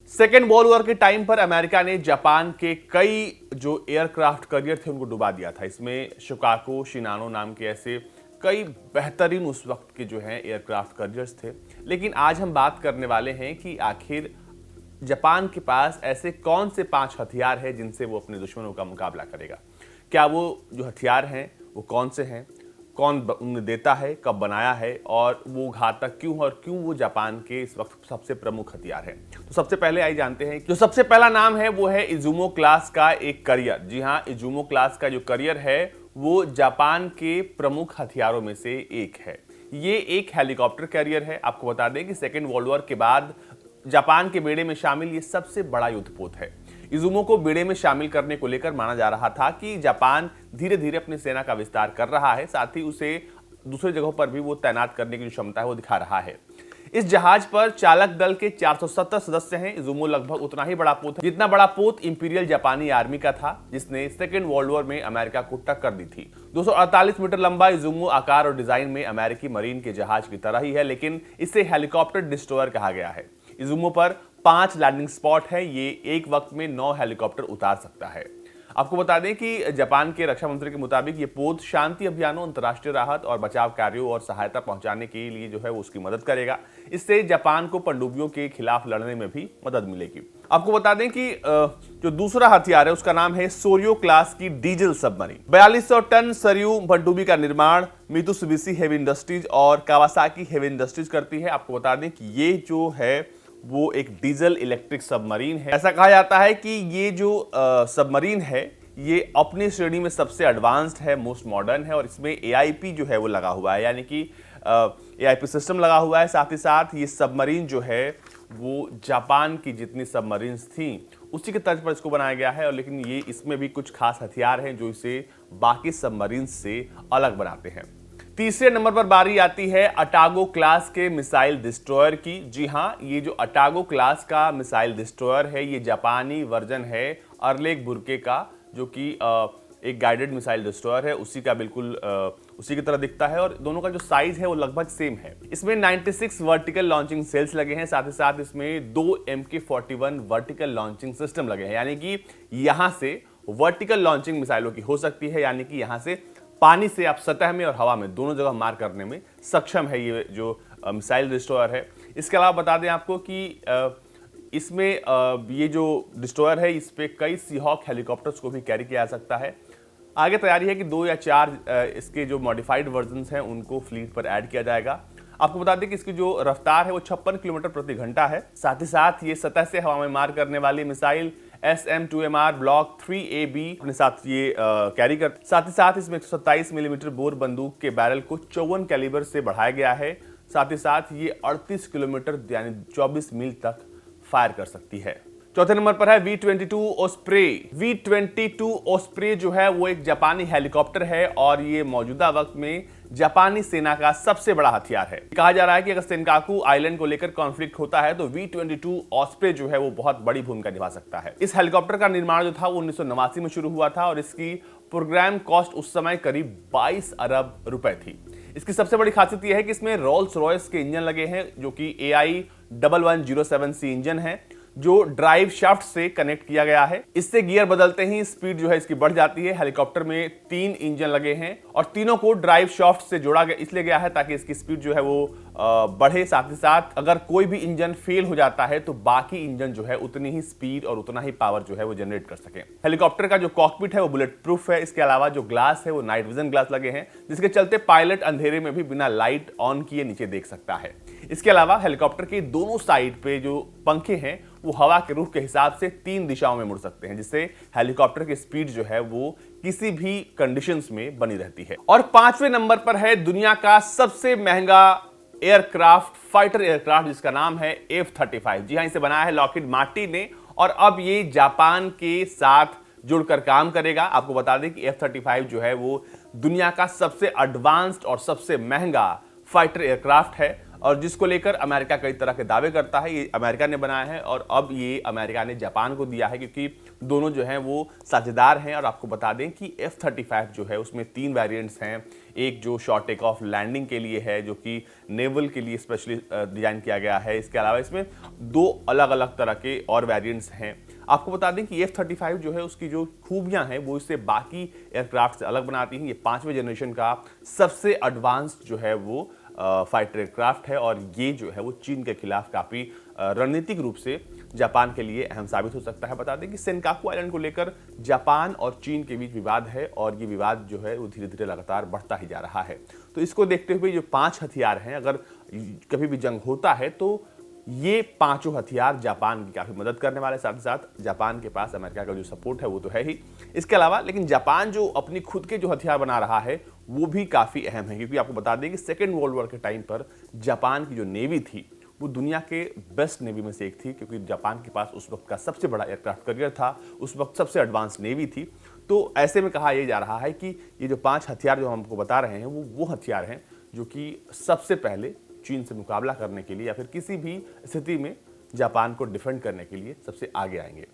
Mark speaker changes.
Speaker 1: Second world war के time पर America ने जापान के कई जो एयरक्राफ्ट करियर थे उनको डुबा दिया था। इसमें शिकागो, शिनानो नाम के ऐसे कई बेहतरीन उस वक्त के जो हैं एयरक्राफ्ट करियर्स थे। लेकिन आज हम बात करने वाले हैं कि आखिर जापान के पास ऐसे कौन से 5 हथियार हैं जिनसे वो अपने दुश्मनों का मुकाबला करेगा। क्या वो जो हथियार हैं वो कौन से हैं, कौन उन्हें देता है, कब बनाया है और वो घातक क्यों और क्यों वो जापान के इस वक्त सबसे प्रमुख हथियार है। तो सबसे पहले आइए जानते हैं जो सबसे पहला नाम है वो है इजुमो क्लास का एक करियर। जी हाँ, इजुमो क्लास का जो करियर है वो जापान के प्रमुख हथियारों में से एक है। ये एक हेलीकॉप्टर कैरियर है। आपको बता दें कि सेकेंड वर्ल्ड वॉर के बाद जापान के बेड़े में शामिल ये सबसे बड़ा युद्धपोत है। इजुमो को बेड़े में शामिल करने को लेकर माना जा रहा था कि जापान धीरे धीरे अपनी सेना का विस्तार कर रहा है, साथ ही उसे दूसरी जगहों पर भी वो तैनात करने की जो क्षमता है वो दिखा रहा है। इस जहाज पर चालक दल के 470 सदस्य हैं। इजुमो लगभग उतना ही बड़ा पोत है जितना बड़ा पोत इंपीरियल जापानी आर्मी का था, जिसने सेकेंड वर्ल्ड वॉर में अमेरिका को टक्कर दी थी। 248 मीटर लंबा इजुमो आकार और डिजाइन में अमेरिकी मरीन के जहाज की तरह ही है, लेकिन इसे हेलीकॉप्टर डिस्ट्रॉयर कहा गया है। इजुमो पर 5 लैंडिंग स्पॉट है। ये एक वक्त में 9 हेलीकॉप्टर उतार सकता है। आपको बता दें कि जापान के रक्षा मंत्री के मुताबिक ये पोत शांति अभियानों, अंतर्राष्ट्रीय राहत और बचाव कार्यों और सहायता पहुंचाने के लिए जो है वो उसकी मदद करेगा। इससे जापान को पनडुब्बियों के खिलाफ लड़ने में भी मदद मिलेगी। आपको बता दें कि जो दूसरा हथियार है उसका नाम है सोरियो क्लास की डीजल सबमरीन। 4200 टन सरयू पनडुब्बी का निर्माण मित्सुबिशी हेवी इंडस्ट्रीज और कावासाकी हेवी इंडस्ट्रीज करती है। आपको बता दें कि ये जो है वो एक डीजल इलेक्ट्रिक सबमरीन है। ऐसा कहा जाता है कि ये जो सबमरीन है ये अपनी श्रेणी में सबसे एडवांस्ड है, मोस्ट मॉडर्न है और इसमें एआईपी जो है वो लगा हुआ है, यानी कि एआईपी सिस्टम लगा हुआ है। साथ ही साथ ये सबमरीन जो है वो जापान की जितनी सबमरीन्स थी उसी के तर्ज पर इसको बनाया गया है। और लेकिन ये इसमें भी कुछ खास हथियार हैं जो इसे बाकी सबमरीन्स से अलग बनाते हैं। तीसरे नंबर पर बारी आती है अटागो क्लास के मिसाइल डिस्ट्रॉयर की। जी हाँ, ये जो अटागो क्लास का मिसाइल डिस्ट्रॉयर है ये जापानी वर्जन है अर्लेग बुर्के का, जो कि एक गाइडेड मिसाइल डिस्ट्रॉयर है। उसी का बिल्कुल उसी की तरह दिखता है और दोनों का जो साइज है वो लगभग सेम है। इसमें 96 वर्टिकल लॉन्चिंग सेल्स लगे हैं। साथ ही साथ इसमें 2 MK41 वर्टिकल लॉन्चिंग सिस्टम लगे हैं, यानी कि यहां से वर्टिकल लॉन्चिंग मिसाइलों की हो सकती है, यानी कि यहां से पानी से आप सतह में और हवा में दोनों जगह मार करने में सक्षम है ये जो मिसाइल डिस्ट्रॉयर है। इसके अलावा बता दें आपको कि इसमें ये जो डिस्ट्रॉयर है इस पे कई सीहॉक हेलीकॉप्टर्स को भी कैरी किया जा सकता है। आगे तैयारी है कि 2 या 4 इसके जो मॉडिफाइड वर्जन्स हैं उनको फ्लीट पर ऐड किया जाएगा। आपको बता दें कि इसकी जो रफ्तार है वो 56 किलोमीटर प्रति घंटा है। साथ ही साथ ये सतह से हवा में मार करने वाली मिसाइल SM-2MR ब्लॉक 3AB अपने साथ ये कैरी कर। साथ ही साथ इसमें 127 मिलीमीटर बोर बंदूक के बैरल को 54 कैलिबर से बढ़ाया गया है। साथ ही साथ ये 38 किलोमीटर यानी 24 मील तक फायर कर सकती है। चौथे नंबर पर है V-22 ओस्प्रे। V-22 ओस्प्रे जो है वो एक जापानी हेलीकॉप्टर है और ये मौजूदा वक्त में जापानी सेना का सबसे बड़ा हथियार है। कहा जा रहा है कि अगर सेनकाकू आइलैंड को लेकर कॉन्फ्लिक्ट होता है तो V-22 ओस्प्रे जो है वो बहुत बड़ी भूमिका निभा सकता है। इस हेलीकॉप्टर का निर्माण जो था वो 1989 में शुरू हुआ था और इसकी प्रोग्राम कॉस्ट उस समय करीब 22 अरब रुपए थी। इसकी सबसे बड़ी खासियत यह है कि इसमें रोल्स रॉयस के इंजन लगे हैं जो कि AI1107C इंजन है जो ड्राइव शाफ्ट से कनेक्ट किया गया है। इससे गियर बदलते ही स्पीड जो है इसकी बढ़ जाती है। हेलीकॉप्टर में 3 इंजन लगे हैं और तीनों को ड्राइव शाफ्ट से जोड़ा गया इसलिए गया है ताकि इसकी स्पीड जो है वो बढ़े। साथ ही साथ अगर कोई भी इंजन फेल हो जाता है तो बाकी इंजन जो है उतनी ही स्पीड और उतना ही पावर जो है वो जनरेट कर सके। हेलीकॉप्टर का जो कॉकपिट है वो बुलेट प्रूफ है। इसके अलावा जो ग्लास है वो नाइट विजन ग्लास लगे हैं जिसके चलते पायलट अंधेरे में भी बिना लाइट ऑन किए नीचे देख सकता है। इसके अलावा हेलीकॉप्टर के दोनों साइड पे जो पंखे हैं वो हवा के रुख के हिसाब से 3 दिशाओं में मुड़ सकते हैं, जिससे हेलीकॉप्टर की स्पीड जो है वो किसी भी कंडीशंस में बनी रहती है। और 5वें नंबर पर है दुनिया का सबसे महंगा एयरक्राफ्ट, फाइटर एयरक्राफ्ट, जिसका नाम है F-35। जी हां, इसे बनाया है लॉकहीड मार्टिन ने और अब ये जापान के साथ जुड़कर काम करेगा। आपको बता दें कि F-35 जो है वो दुनिया का सबसे एडवांस्ड और सबसे महंगा फाइटर एयरक्राफ्ट है। और जिसको लेकर अमेरिका कई तरह के दावे करता है। ये अमेरिका ने बनाया है और अब ये अमेरिका ने जापान को दिया है, क्योंकि दोनों जो हैं वो साझेदार हैं। और आपको बता दें कि F-35 जो है उसमें 3 वेरिएंट्स हैं। एक जो शॉर्ट टेक ऑफ लैंडिंग के लिए है, जो कि नेवल के लिए स्पेशली डिजाइन किया गया है। इसके अलावा इसमें 2 अलग अलग तरह के और वेरिएंट्स हैं। आपको बता दें कि F-35 जो है उसकी जो खूबियां हैं वो इससे बाकी एयरक्राफ्ट से अलग बनाती हैं। ये 5वें जनरेशन का सबसे एडवांस जो है वो फाइटर एयरक्राफ्ट है और ये जो है वो चीन के खिलाफ काफ़ी रणनीतिक रूप से जापान के लिए अहम साबित हो सकता है। बता दें कि सेनकाकू आइलैंड को लेकर जापान और चीन के बीच विवाद है और ये विवाद जो है वो धीरे धीरे लगातार बढ़ता ही जा रहा है। तो इसको देखते हुए जो 5 हथियार हैं, अगर कभी भी जंग होता है तो ये 5 हथियार जापान की काफ़ी मदद करने वाले, साथ ही साथ जापान के पास अमेरिका का जो सपोर्ट है वो तो है ही। इसके अलावा लेकिन जापान जो अपनी खुद के जो हथियार बना रहा है वो भी काफ़ी अहम है, क्योंकि आपको बता दें कि सेकेंड वर्ल्ड वॉर के टाइम पर जापान की जो नेवी थी वो दुनिया के बेस्ट नेवी में से एक थी, क्योंकि जापान के पास उस वक्त का सबसे बड़ा एयरक्राफ्ट कैरियर था, उस वक्त सबसे एडवांस नेवी थी। तो ऐसे में कहा यह जा रहा है कि ये जो 5 हथियार जो हम आपको बता रहे हैं वो हथियार हैं जो कि सबसे पहले चीन से मुकाबला करने के लिए या फिर किसी भी स्थिति में जापान को डिफेंड करने के लिए सबसे आगे आएंगे।